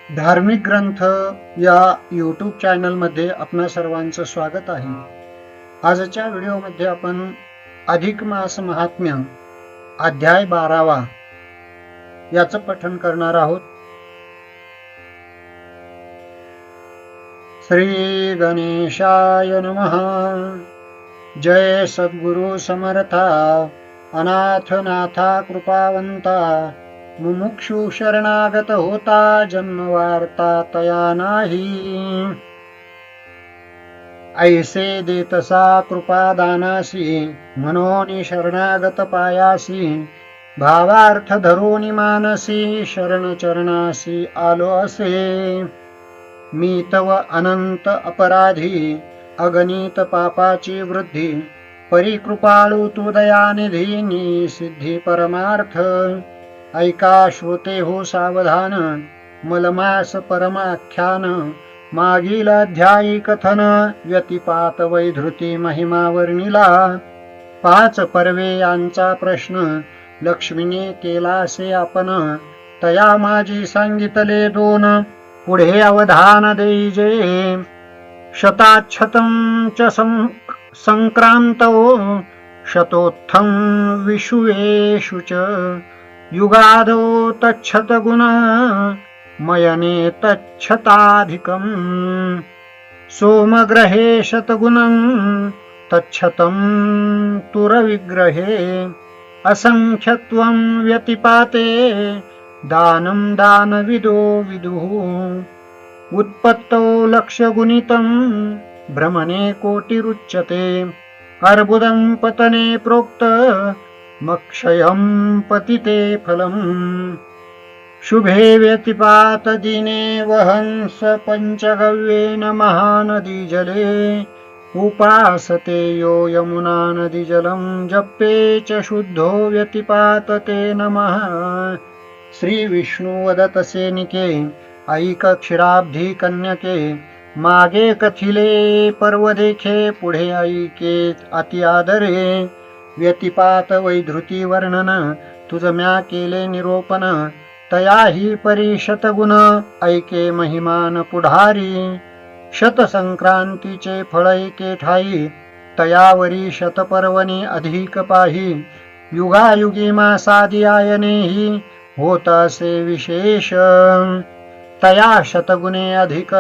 धार्मिक ग्रंथ या यूट्यूब चॅनलमध्ये आपणा सर्वांचं स्वागत आहे. आजच्या व्हिडिओमध्ये आपण अधिक मास महात्म्य अध्याय 12वा याचं पठण करणार आहोत. श्री गणेशाय नमः. जय सद्गुरु समर्था अनाथ नाथा कृपावंता. मुमुक्षु शरणागत होता जन्म वार्ता तया नाही. ऐसे देतसा कृपा दानासी मनोनी शरणागत पायासी. भावार्थ धरोनी मानसी शरण चरणासी आलो असे. मी तव अनंत अपराधी अगणित पापाची वृद्धी. परिकृपाळू तू दयानिधी नी सिद्धी परमार्थ. ऐका श्रोते हो सावधान मलमास परमाख्यान. मागील अध्यायी कथन व्यतिपात वैधृती महिमा वर्णिला. 5 पर्वे यांचा प्रश्न लक्ष्मीने केलासे आपण. तया माझी सांगितले 2 पुढे अवधान देईजे. शताच्छतं च संक्रांतो शतोत्थं विषुवेषु च. युगादो तच्छत गुण मयने तच्छताधिकम्. सोमग्रहे शतगुणं तच्छतं तुरविग्रहे. असंख्यत्वं व्यतिपाते दानं दानविदो विदुः. उत्पत्तौ लक्षगुणितं भ्रमणे कोटिरुच्यते. अर्बुदं पतने प्रोक्त मक्षयं पतिते फलम्. शुभे व्यतिपात दिने वहंस पंचगव्येन महानदी जले. उपासते यो यमुना नदी जलं जप्पे च शुद्धो व्यतिपातते नमः. श्री विष्णु वदत सेनिके ऐक क्षीराब्धी कन्यके. मागे कथिले पर्व देखे पुढे ऐके अति आदरे. व्यतिपात वैधृती वर्णन तुझ म्या केले निरोपण. तयाही परी शतगुण ऐके महिमान पुढारी. शतसंक्रांतीचे फळ एके ठाई तयावरी शतपर्वणी अधिक पाही. युगायुगी मासादी आयनेही होत असे विशेष. तया शतगुणे अधिक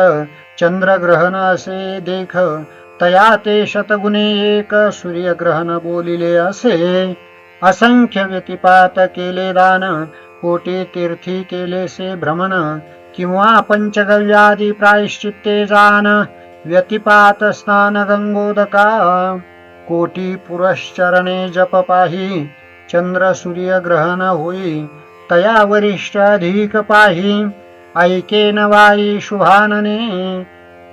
चंद्रग्रहण असे देख. तया ते शतगुणे एक सूर्यग्रहण बोलिले असे. असंख्य व्यतिपात केले दान कोटी तीर्थी केलेसे भ्रमण. किंवा पंचगव्यादी प्रायश्चित्ते जान. व्यतिपात स्नान गंगोदका कोटी पुरश्चरणे जप पाही. चंद्र सूर्यग्रहण होई तया वरिष्ठ अधिक पाही. ऐके नवाई शुभानने.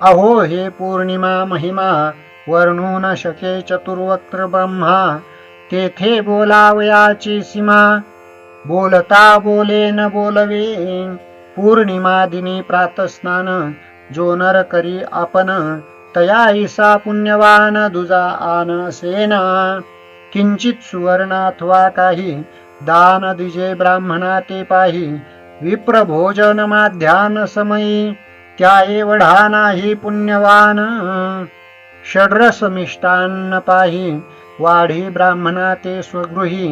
अहो हे पौर्णिमा महिमा वर्णू न शके चतुर्वक्त्र ब्रह्मा. तेथे बोलावयाची सीमा बोलता बोले न बोलवे. पौर्णिमा दिनी प्रातस्नान जो नर करी आपण. तया ईसा पुण्यवान दुजा आन सेना. किंचित सुवर्ण अथवा काही दान दिजे ब्राह्मणा ते पाही. विप्र भोजन माध्यान समयी त्या एवढा नाही पुण्यवान. षड्रस मिष्टान्न पाही वाढी ब्राह्मणा ते स्वगृही.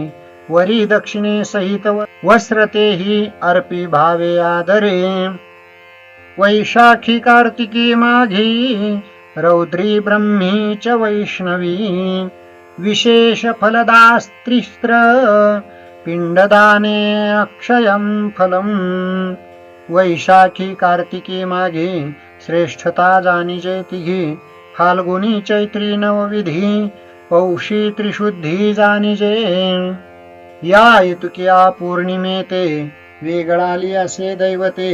वरी दक्षिणे सहित वस्त्र तेही अर्पी भावे आदरे. वैशाखी कार्तिकी माघी रौद्री ब्रह्मी च वैष्णवी. विशेष फलदा स्त्रीस्त्र पिंडदाने अक्षयं फलम्. वैशाखी कार्तिकी माघी श्रेष्ठता जाणीजे तिघी. फाल्गुनी चैत्री नवविधी पौषी त्रिशुद्धी जाणीजे. या इतुकिया पौर्णिमे ते वेगळाली असे दैवते.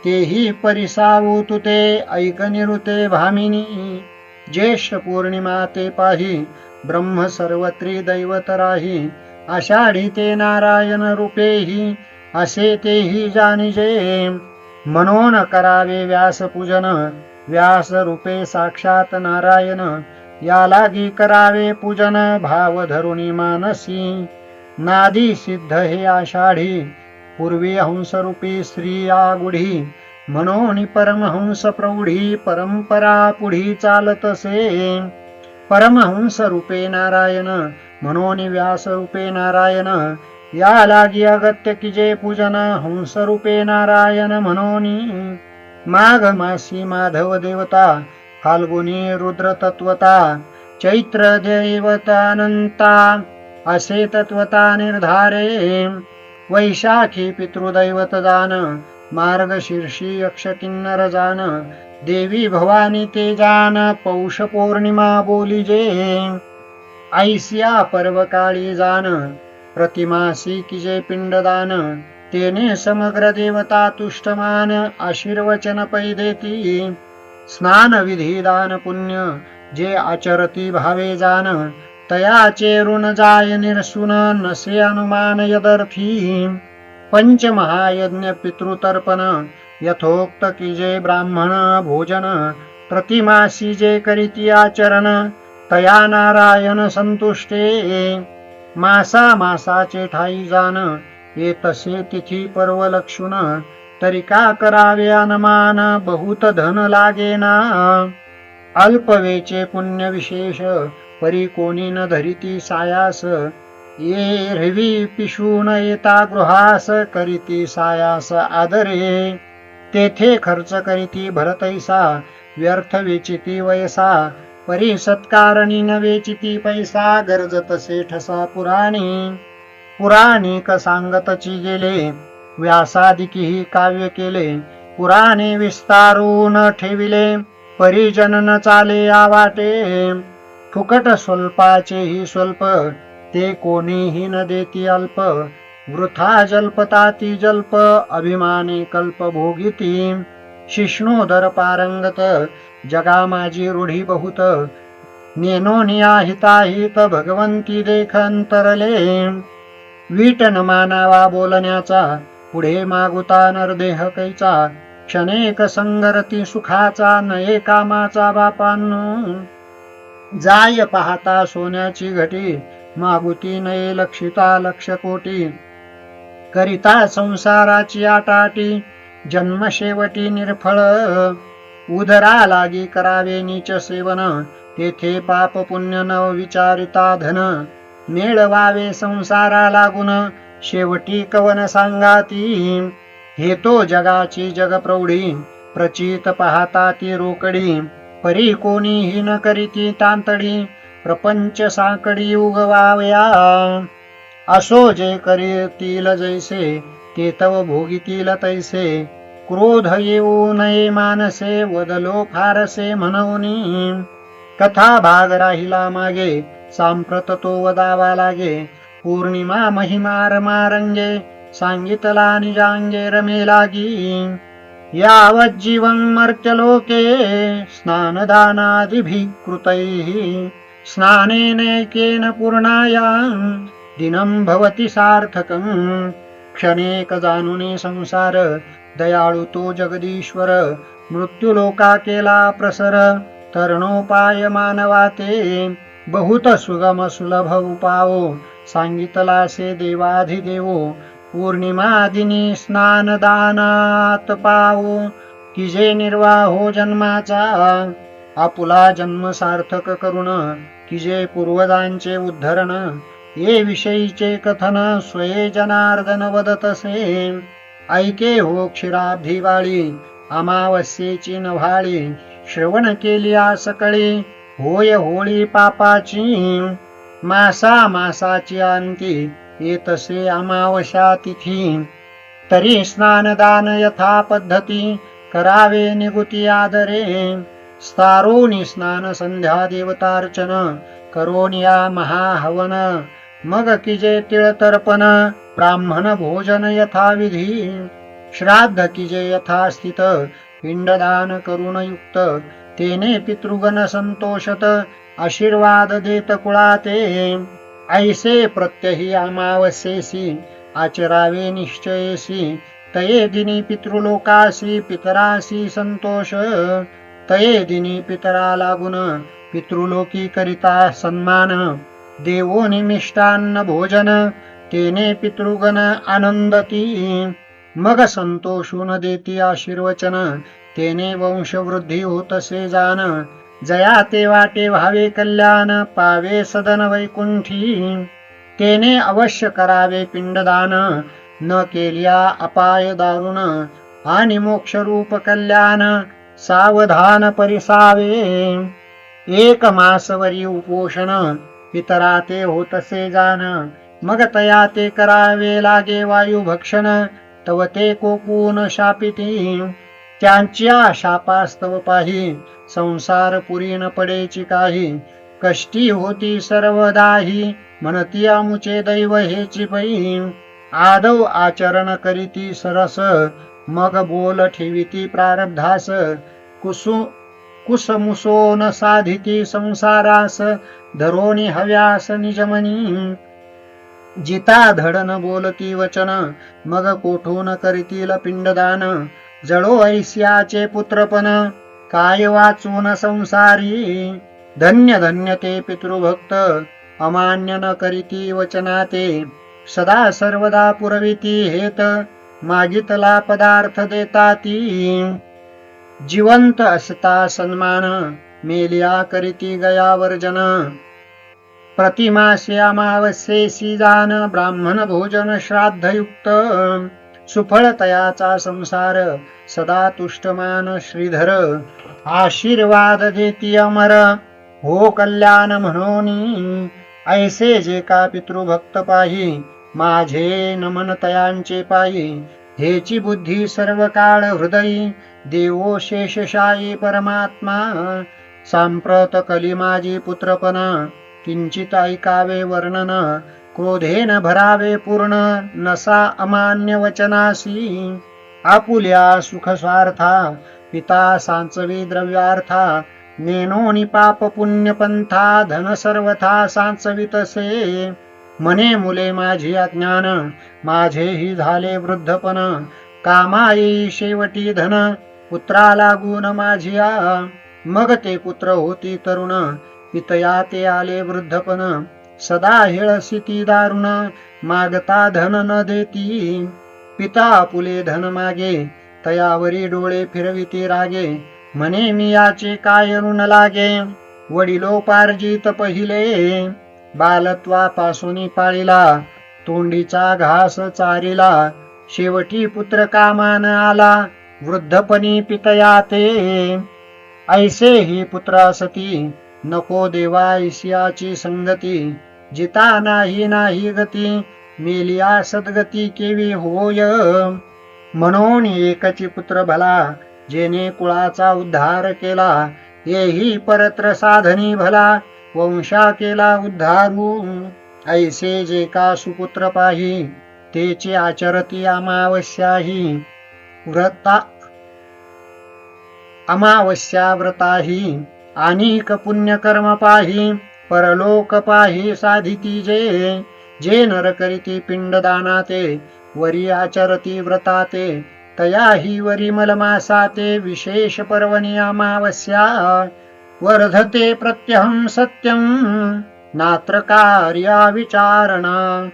तेही परिसावू तुते ऐक निरुते भामिनी. ज्येष्ठ पौर्णिमा ते पाही ब्रह्म सर्वत्री दैवत राही. आषाढी ते नारायण रूपेही असे तेही जाणीजे. म्हणून करावे व्यास पूजन व्यास रूपे साक्षात नारायण. या लागी करावे पूजन भाव धरुणी मानसी. नादी सिद्ध हे आषाढी पूर्वी हंसरूपी स्त्रिया गुढी म्हणून परमहंस प्रौढी परंपरा पुढी चालतसे. परमहंस रूपे नारायण म्हणून व्यास रूपे नारायण, या लागी अगत्य की जे पूजन हंस रूपे नारायण म्हणून. माघ मासी माधव देवता, फाल्गुनी रुद्र तत्वता, चैत्र देवतानंता असे तत्वता निर्धारे. वैशाखी पितृदैवत जान, मार्गशीर्षी यक्ष किन्नर जान, देवी भवानी ते जान पौष पौर्णिमा बोलिजे. ऐसिया पर्वकाळी जान, प्रतिमासी किजे पिंडदान, तेने समग्र देवता तुष्टमान आशीर्वचन पै देती. स्नान विधी दान पुण्य जे आचरती भावे जान, तयाचे ऋण जाय निरसुन नसे अनुमान यदर्थी. पंचमहायज्ञ पितृतर्पण यथोक्त की जे ब्राह्मण भोजन, प्रतिमासी जे करीती आचरण तया नारायण संतुष्टे. मासा मासाचे ठाई जान, ये तसे तिथी पर्व लक्षुन, तरी का करावे अनुमान बहुत धन लागेना. अल्पवेचे पुण्य विशेष परी कोणी न धरिती सायास, ये रवी पिशून येता गृहास करीती सायास आदरे. तेथे खर्च करीती भरतैसा, व्यर्थ वेचिती वयसा, परी सत्कारणी न वेचिती पैसा, गरजतसे ठसा पुराणी. पुराणिक सांगतची गेले, व्यासादिकीही काव्य केले, पुराणे विस्तारून ठेविले, परिजन न चाले आवाटे. फुकट स्वल्पाचेही स्वल्प, ते कोणीही न देती अल्प, वृथा जल्पताती जल्प, अभिमाने कल्प भोगिती. शिष्णोदर पारंगत, जगा माझी रूढी बहुत, नेनोनिया हिताहित भगवंती देखंतरले. वीट न मानावा बोलण्याचा, पुढे मागुता नरदेह कैचा, क्षणेक संगरती सुखाचा, नये कामाचा बापांनो. जाय पाहता सोन्याची घटी, मागुती नये लक्षिता लक्ष कोटी, करिता संसाराची आटाटी, जन्म शेवटी निर्फळ. उदरा लागी करावे नीच सेवन, तेथे पाप पुण्य न विचारिता धन, मिळवावे संसारा लागून, शेवटी कवन सांगाती. हे तो जगाची जग प्रौढी, प्रचित पाहता ती रोकडी, परी कोणीही न करीती तांतडी, प्रपंच साकडी उगवाव्या. असो जे करीतील जैसे, ते तव भोगितील तैसे, क्रोध येऊ नये मानसे, वदलो फारसे म्हणून. कथा भाग राहिला मागे, सांप्रत तो वदावा लागे, पौर्णिमा महिमा रमारंगे, सांगितला निजांगे रमे लागी. यावत् जीवं मर्त्यलोके, स्नानदानादिभिः कृतैः, स्नानेनैकेन पूर्णायां दिनं भवति सार्थकम्. क्षणेक जानुने संसार, दयाळू तो जगदीश्वर, मृत्युलोका केला प्रसर, तरणोपाय मानवा ते. बहुत सुगम सुलभ उपावो, सांगितला से देवाधिदेवो, पौर्णिमा दिनी स्नान दानात पावो, की जे निर्वाहो जन्माचा, आपुला जन्म सार्थक करुण, की जे पूर्वजांचे उद्धरण, ये विषयीचे कथन स्वये जनार्दन वदतसे. ऐके हो क्षीराब्धी वाळी, अमावस्येची नव्हाळी, श्रवण केली सकळी, होय होळी पापाची. मासा मासाची अंती, येतसे अमावस्या तिथी, तरी स्नानदान यथा पद्धती, करावे निगुती आदरे. स्तारोनी स्नान संध्या देवतार्चन, करोनिया महाहवन, मग किजे तिळतर्पण, ब्राह्मण भोजन यथाविधी. श्राद्ध किजे यथास्थित, पिंडदान करुण युक्त, तेने पितृगण संतोषत, आशीर्वाद देत कुळाते. ऐसे प्रत्यही अमावस्येसी, आचरावे निश्चयेसी, तये दिनी पितृलोकासी पितरासी संतोष. तये दिनी पितरा लागून, पितृलोकी करिता सन्मान, देवो निमिष्टान्न भोजन, तेने पितृगण आनंदती. मग संतोषून देती आशीर्वचन, तेने वंशवृद्धी होतसे जाण. जया ते वाटे व्हावे कल्याण, पावे सदन वैकुंठी. तेने अवश्य करावे पिंडदान, न केल्या अपाय दारुण. आणि मोक्षरूप कल्याण, सावधान परिसावे. एक मासवरी उपोषण, पितरा ते होतसे जाण. मग तया ते करावे लागे वायुभक्षण, तव ते कोपून शापिती. त्यांच्या शापास्तव पाही, संसार पुरी न पडेची काही. कष्टी होती सर्वदाही, म्हणती आमुचे दैव हेची पै. आदौ आचरण करीती सरस, मग बोल ठेविती प्रारब्धास. कुसमुसोन साधिती संसारास, धरोनी हव्यास निजमनी. जिता धडन बोलती वचन, मग कोठून करीतील पिंडदान. जळो ऐस्याचे पुत्रपण, काय वाचून संसारी. धन्य धन्य ते पितृभक्त, अमान्य न करीती वचनाते. सदा सर्वदा पुरविती हेत, मागितला पदार्थ देताती. जिवंत असता सन्मान, मेलिया करीती गया वर्जन. प्रतिमासे अमावस्येसी जान, ब्राह्मण भोजन श्राद्धयुक्त. सुफळ तयाचा संसार, सदा तुष्टमान श्रीधर. आशीर्वाद देती अमर, हो कल्याण म्हणून. ऐसे जे का पितृभक्त पाही, माझे नमन तयांचे पायी. हेची बुद्धी सर्व काळ हृदयी, देवो शेषशायी परमात्मा. सांप्रत कली माझी पुत्रपना, किंचित ऐकावे वर्णन. क्रोधेन भरावे पूर्ण, नसा अमान्य वचनासी. आपुल्या सुख स्वार्था, पिता सांचवी द्रव्यार्था. नेनोनी पाप पुण्य पंथा, धन सर्वथा सांचवितसे. मने मुले माझी अज्ञान, माझेही झाले वृद्धपण. कामाई शेवटी धन, पुत्रा लागून माझिया. मग ते पुत्र होती तरुण, पितया ते आले वृद्धपण. सदा हिळसिती दारुण, मागता धन न देती. पिता आपुले धन मागे, तयावरी डोळे फिरविती रागे. म्हणे मी याचे काय ऋण लागे, वडिलोपार्जित पहिले. बालत्वापासून पाळिला, तोंडीचा घास चारिला. शेवटी पुत्र कामान आला, वृद्धपणी पितया ते. ऐसे ही पुत्रासती, नको देवा ऐसियाची संगती. जिता नाही नाही गती, मेलिया सद्गती केवी होय. म्हणून एकची पुत्र भला, जेने कुळाचा उद्धार केला. येही परत्र साधनी भला, वंशा केला उद्धारू. ऐसे जे का सुपुत्र पाही, तेचे आचरती अमावस्याही. अमावस्या व्रताही, अनेक पुण्यकर्म पाही. परलोक पाही साधिती जे. जे नर करीती पिंडदानाते, वरी आचरती व्रताते. तयाही वरी मलमासाते, विशेष पर्वणी अमावस्या. वर्धते प्रत्यहं सत्यं, नात्र कार्या विचारणा.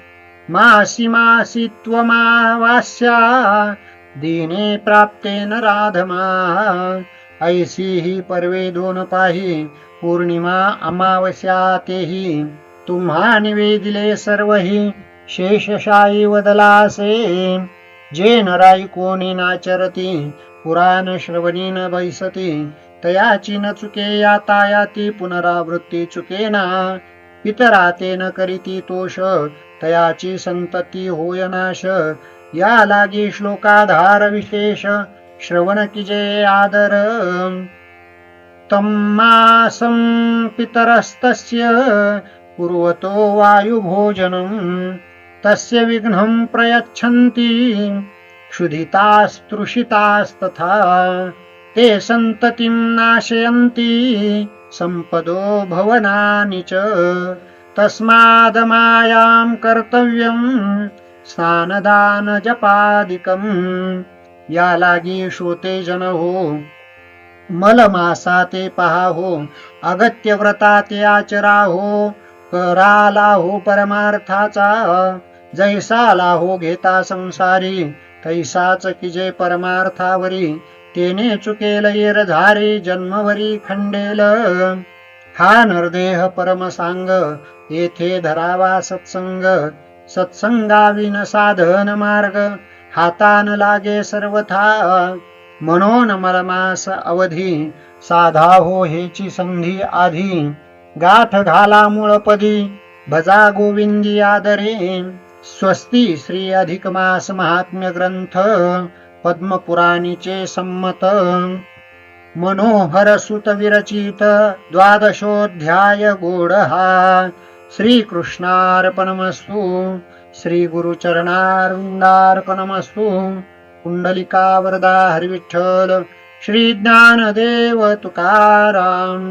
मासी मासी त्वमावास्या, दीने प्राप्तेन राधमा. ऐसी ही पर्वे दोन पाही, पौर्णिमा अमावस्या तेही. तुम्हा निवेदिले सर्वही, शेषशायी वदलासे. जे नराई कोणी नाचरती, पुराण श्रवणी न बैसती. तयाची न चुके यातायाती, पुनरावृत्ती चुकेना. पितरा ते न करीती तोष, तयाची संतती होय नाश. या लागी श्लोकाधार विशेष, श्रवण किजे आदर. तम्मासं पितरस्तस्य, कुर्वतो वायुभोजनं. तस्य विघ्नं प्रयच्छन्ति, क्षुधितास्तृषितास्तथा. ते सन्ततिं नाशयन्ति, संपदो भवनानि च. तस्मादमायां कर्तव्यं, स्नानदान जपादिकं. या लागी श्रोते जन हो, मलमासा ते पहा हो. अगत्य व्रता ते आचरा हो. कराला हो परमार्थाचा, जैसा लाहो घेता संसारी. तैसाच की जे परमार्थावरी तेने चुकेल येरधारी जन्मवरी खंडेल हा नरदेह परम सांग येथे धरावा सत्संग सत्संगाविन साधन मार्ग हातान लागे सर्वथा म्हणून मलमास अवधी साधा हो हेची संधी आधी गाठ घाला मूळपदी भजा गोविंदी आदरे स्वस्ती श्री अधिक मास महात्म्य ग्रंथ पद्मपुराणीचे संमत मनोहर सुत विरचित द्वादशोध्याय गोड हा श्री कृष्णार्पणमस्तु श्री गुरुचरणारविंदार्पणमस्तु कुंडलिका वरदा हरिविठ्ठल श्री ज्ञानदेव तुकाराम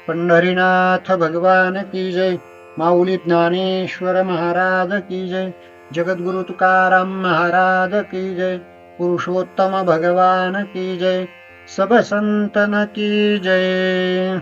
पंढरीनाथ भगवान की जय माऊली ज्ञानेश्वर महाराज की जय जगद्गुरु तुकाराम महाराज की जय पुरुषोत्तम भगवान की जय सब संतन की जय।